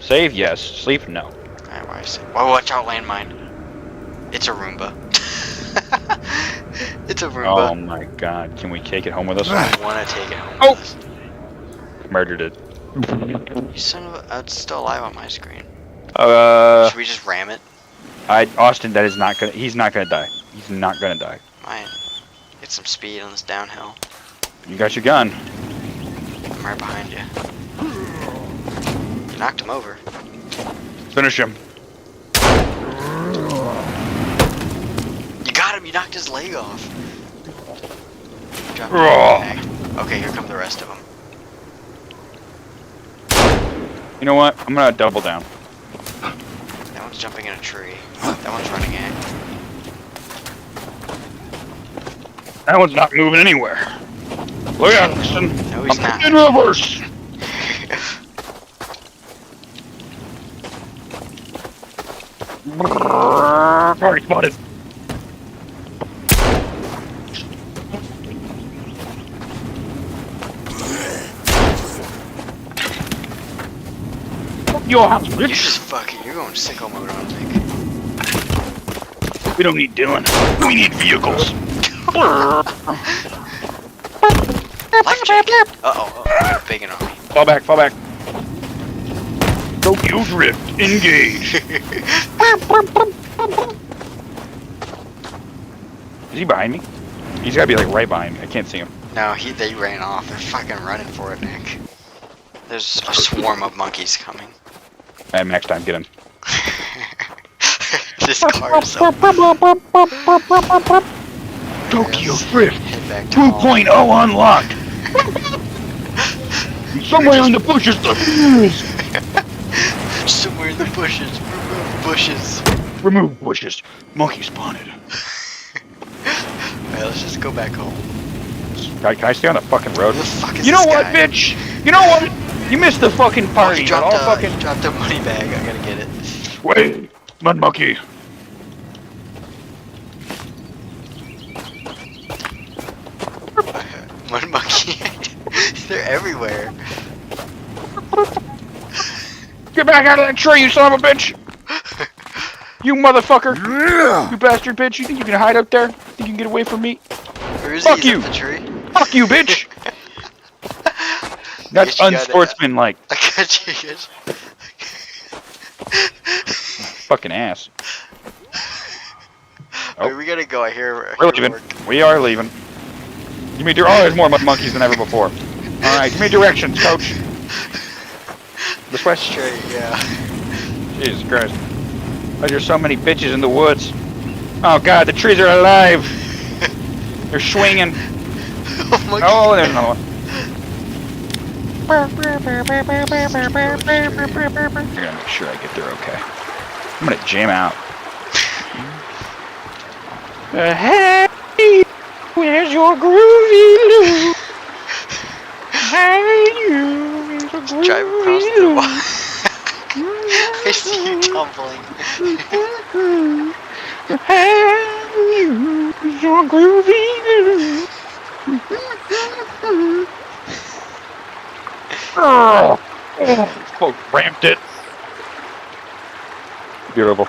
Save, yes. Sleep, no. Alright, why is it? Well, watch out, landmine. It's a Roomba. It's a Roomba. Oh my god. Can we take it home with us? I want to take it home with us. Murdered it. You son of a... It's still alive on my screen. Should we just ram it? Austin, that is not gonna... He's not gonna die. He's not gonna die. Fine. Get some speed on this downhill. You got your gun. I'm right behind you. You knocked him over. Finish him. You got him! You knocked his leg off! Drop okay, here come the rest of them. You know what? I'm gonna double down. That one's jumping in a tree. That one's running in. That one's not moving anywhere. Look out, Austin. No, he's not. In reverse. Target spotted. Your house, You're bitch. just fucking... You're going sicko mode on me. We don't need Dylan. We need vehicles. Life jacket! Uh-oh, you're bigging on me. Fall back, fall back. Tokyo Drift, engage. Is he behind me? He's gotta be like right behind me. I can't see him. No, they ran off. They're fucking running for it, Nick. There's a swarm of monkeys coming. Alright, next time, get him. This car is so... Tokyo Drift Head back to 2.0 unlocked. Somewhere in the bushes, Somewhere in the bushes. Remove bushes. Remove bushes. Monkey spotted. Alright, let's just go back home. Can I stay on the fucking road? Who the fuck is You know this what, guy? bitch? You know what? You missed the fucking party. He dropped, All fucking... he dropped a money bag. I gotta get it. Wait, mud monkey. Mud monkey. They're everywhere. Get back out of that tree, you son of a bitch! You motherfucker! You bastard bitch! You think you can hide up there? Think you can get away from me? Where is Fuck he? you! Up the tree? Fuck you, bitch! That's unsportsmanlike. I got you guys. Fucking ass. Oh. Wait, we gotta go. I hear We're leaving. We are leaving. Give me oh, there's more mud monkeys than ever before. Alright, give me directions, coach. This way? Straight, yeah. Jesus Christ. Oh, there's so many bitches in the woods. Oh god, the trees are alive! They're swinging. Oh my god. Oh, there's another one. I gotta make sure I get there okay. I'm gonna jam out. Hey, where's your groovy Lou? Hey, you, where's your groovy Drive across the wall. I see you tumbling. Hey, you, where's your groovy Lou? Oh, ramped it. Beautiful.